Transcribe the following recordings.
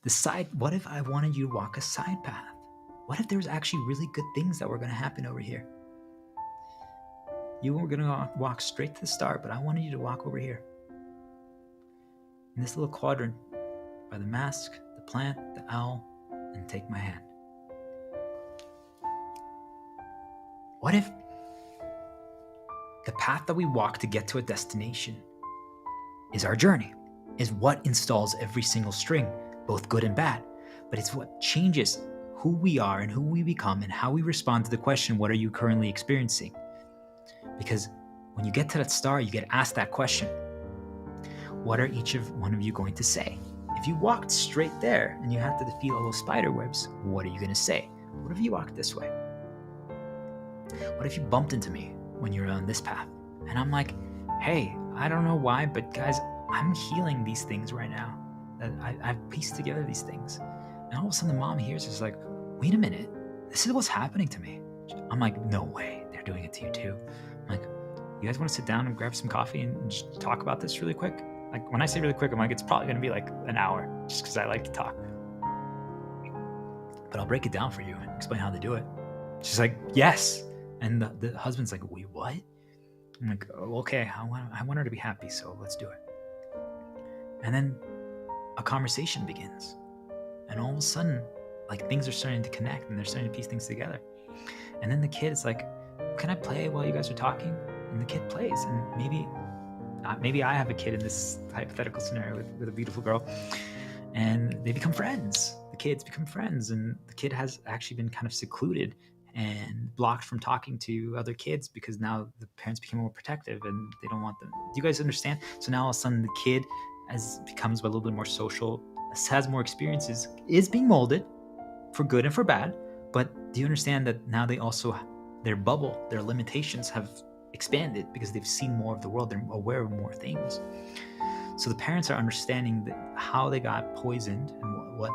What if I wanted you to walk a side path? What if there was actually really good things that were going to happen over here? You were going to walk straight to the star, but I wanted you to walk over here. In this little quadrant by the mask, the plant, the owl, and take my hand. What if the path that we walk to get to a destination is our journey, is what installs every single string, both good and bad, but it's what changes who we are and who we become and how we respond to the question, what are you currently experiencing? Because when you get to that star, you get asked that question. What are each of one of you going to say? If you walked straight there and you had to defeat all those spider webs, what are you going to say? What if you walked this way? What if you bumped into me when you're on this path? And I'm like, hey, I don't know why, but guys, I'm healing these things right now. I've pieced together these things. And all of a sudden the mom hears is like, wait a minute, this is what's happening to me. I'm like, no way, they're doing it to you too. I'm like, you guys want to sit down and grab some coffee and just talk about this really quick? Like when I say really quick, I'm like, it's probably gonna be like an hour just because I like to talk. But I'll break it down for you and explain how they do it. She's like, yes. And the husband's like, wait, what? I'm like, oh, okay, I want her to be happy, so let's do it. And then a conversation begins. And all of a sudden, like things are starting to connect and they're starting to piece things together. And then the kid's like, can I play while you guys are talking? And the kid plays. And maybe I have a kid in this hypothetical scenario with a beautiful girl. And they become friends. The kids become friends. And the kid has actually been kind of secluded and blocked from talking to other kids because now the parents became more protective and they don't want them. Do you guys understand? So now all of a sudden the kid becomes a little bit more social, has more experiences, is being molded for good and for bad. But do you understand that now they also, their bubble, their limitations have expanded because they've seen more of the world, they're aware of more things. So the parents are understanding how they got poisoned and what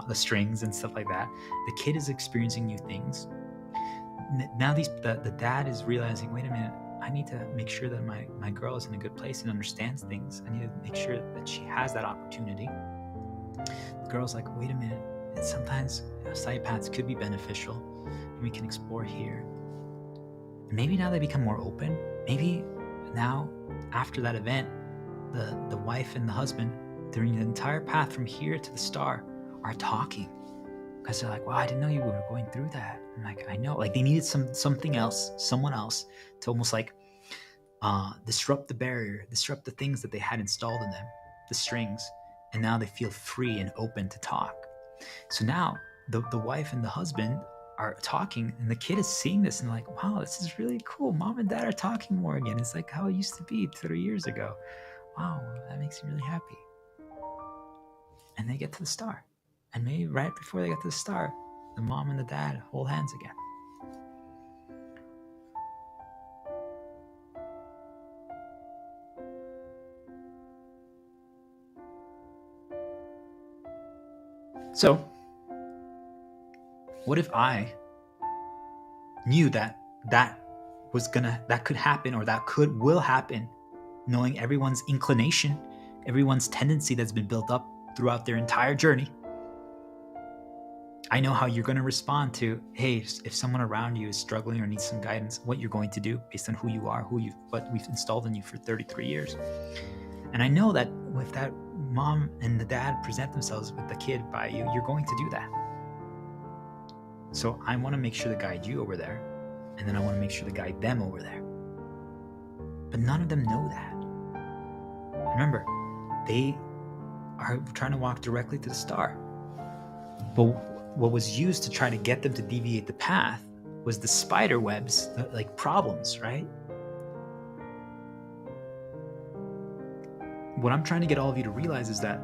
the strings and stuff like that. The kid is experiencing new things. Now the dad is realizing, wait a minute, I need to make sure that my girl is in a good place and understands things. I need to make sure that she has that opportunity. The girl's like, wait a minute, sometimes side paths could be beneficial and we can explore here. And maybe now they become more open. Maybe now after that event, the wife and the husband during the entire path from here to the star are talking because they're like, wow, I didn't know you were going through that. I'm like, I know. Like they needed someone else to almost like disrupt the barrier, disrupt the things that they had installed in them, the strings, and now they feel free and open to talk. So now the wife and the husband are talking, and the kid is seeing this and like, wow, this is really cool. Mom and dad are talking more again. It's like how it used to be 3 years ago. Wow, that makes me really happy. And they get to the star. And maybe right before they get to the star, the mom and the dad hold hands again. So, what if I knew that could happen, or will happen, knowing everyone's inclination, everyone's tendency that's been built up throughout their entire journey? I know how you're going to respond to, hey, if someone around you is struggling or needs some guidance, what you're going to do based on who you are, what we've installed in you for 33 years. And I know that if that mom and the dad present themselves with the kid by you, you're going to do that. So I want to make sure to guide you over there, and then I want to make sure to guide them over there. But none of them know that. Remember, they are trying to walk directly to the star. But what was used to try to get them to deviate the path was the spider webs, like problems, right? What I'm trying to get all of you to realize is that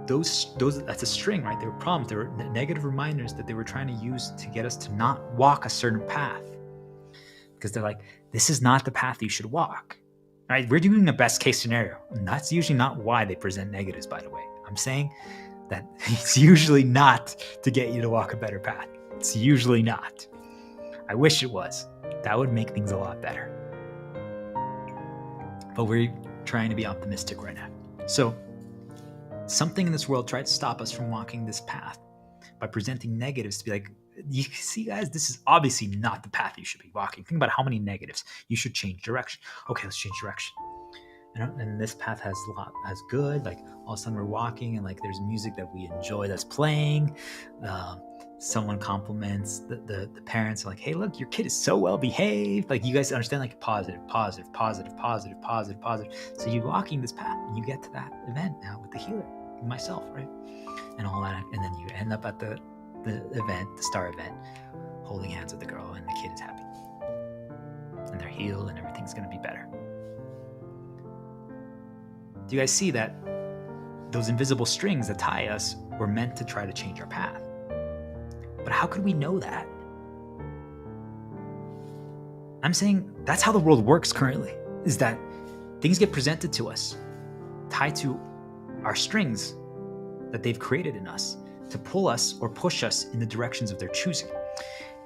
those that's a string, right? They were problems. They were negative reminders that they were trying to use to get us to not walk a certain path. Because they're like, this is not the path you should walk. Right? We're doing a best case scenario. And that's usually not why they present negatives, by the way. I'm saying that it's usually not to get you to walk a better path. It's usually not. I wish it was. That would make things a lot better. But we're trying to be optimistic right now. So something in this world tried to stop us from walking this path by presenting negatives to be like, you see, guys, this is obviously not the path you should be walking. Think about how many negatives. You should change direction. Okay, let's change direction. And this path has a lot as good. Like all of a sudden we're walking and like there's music that we enjoy that's playing. Someone compliments the parents, like, hey, look, your kid is so well behaved. Like, you guys understand, like, positive. So you're walking this path and you get to that event now with the healer, myself, right? And all that. And then you end up at the event, the star event, holding hands with the girl, and the kid is happy. And they're healed and everything's going to be better. Do you guys see that those invisible strings that tie us were meant to try to change our path? But how could we know that? I'm saying that's how the world works currently, is that things get presented to us, tied to our strings that they've created in us to pull us or push us in the directions of their choosing.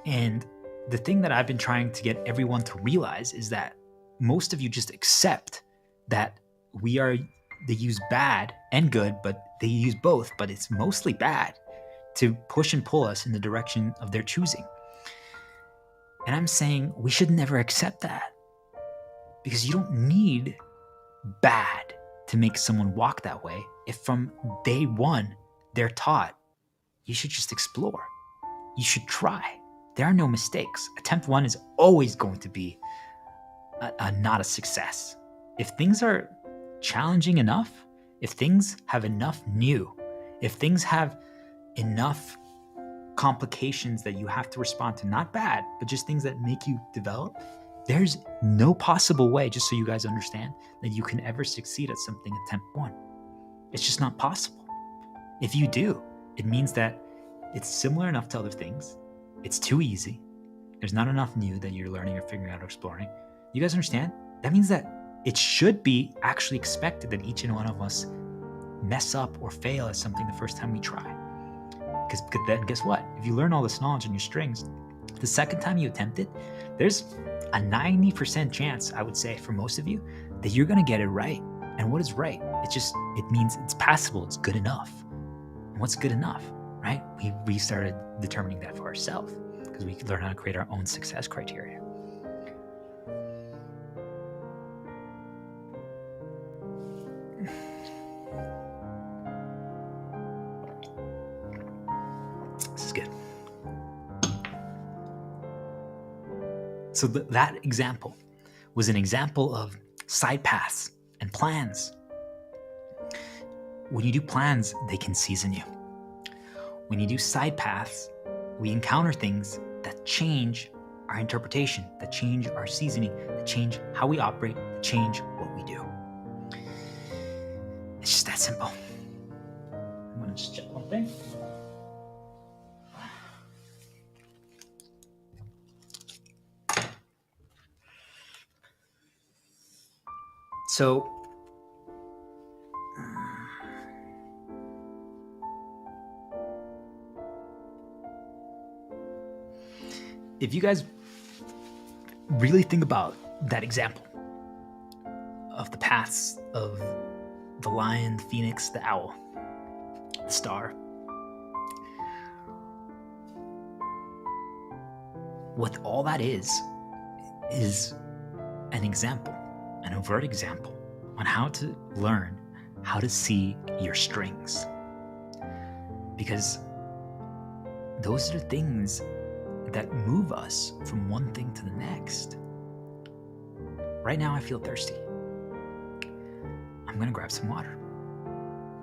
And the thing that I've been trying to get everyone to realize is that most of you just accept that they use bad and good, but they use both, but it's mostly bad to push and pull us in the direction of their choosing. And I'm saying we should never accept that, because you don't need bad to make someone walk that way. If from day one they're taught, you should just explore. You should try. There are no mistakes. Attempt one is always going to be not a success. If things are challenging enough, if things have enough new, if things have enough complications that you have to respond to, not bad, but just things that make you develop, there's no possible way, just so you guys understand, that you can ever succeed at something attempt one. It's just not possible. If you do, it means that it's similar enough to other things. It's too easy. There's not enough new that you're learning or figuring out or exploring. You guys understand? That means that it should be actually expected that each and one of us mess up or fail at something the first time we try. Because then guess what? If you learn all this knowledge in your strings, the second time you attempt it, there's a 90% chance, I would say, for most of you, that you're going to get it right. And what is right? It means it's passable. It's good enough. And what's good enough, right? We started determining that for ourselves because we learn how to create our own success criteria. This is good. So that example was an example of side paths and plans. When you do plans, they can season you. When you do side paths, we encounter things that change our interpretation, that change our seasoning, that change how we operate, that change what we do. It's just that simple. I'm going to just check one thing. So, if you guys really think about that example of the paths of the lion, the phoenix, the owl, the star, what all that is an example, an overt example on how to learn how to see your strings. Because those are the things that move us from one thing to the next. Right now, I feel thirsty. I'm gonna grab some water.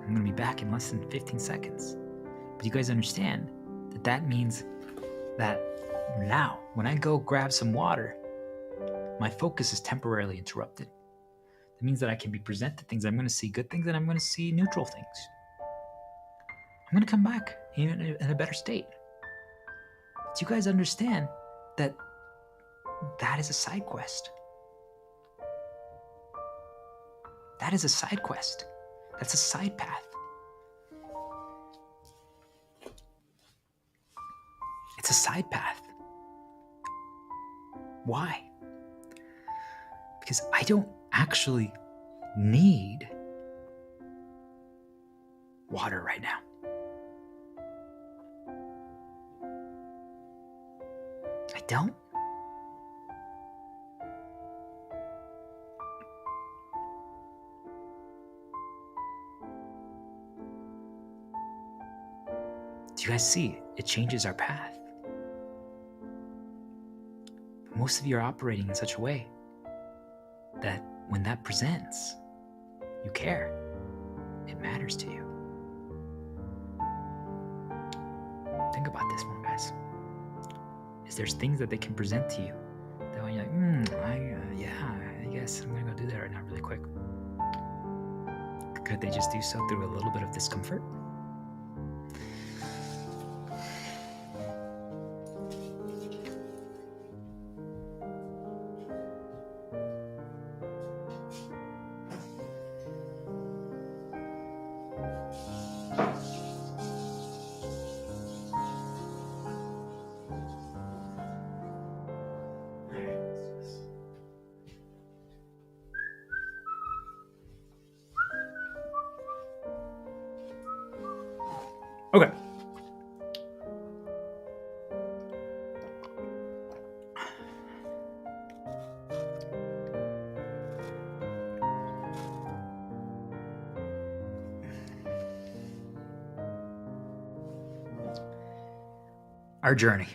I'm gonna be back in less than 15 seconds. But you guys understand that means that now, when I go grab some water, my focus is temporarily interrupted. That means that I can be presented things. I'm gonna see good things and I'm gonna see neutral things. I'm gonna come back in a better state. Do you guys understand that is a side quest? That is a side quest. That's a side path. It's a side path. Why? Because I don't actually need water right now. I don't. Do you guys see? It changes our path. Most of you are operating in such a way that when that presents, you care. It matters to you. Think about this one, guys. Is there's things that they can present to you that when you're like, I guess I'm gonna go do that right now really quick. Could they just do so through a little bit of discomfort? Okay. Our journey.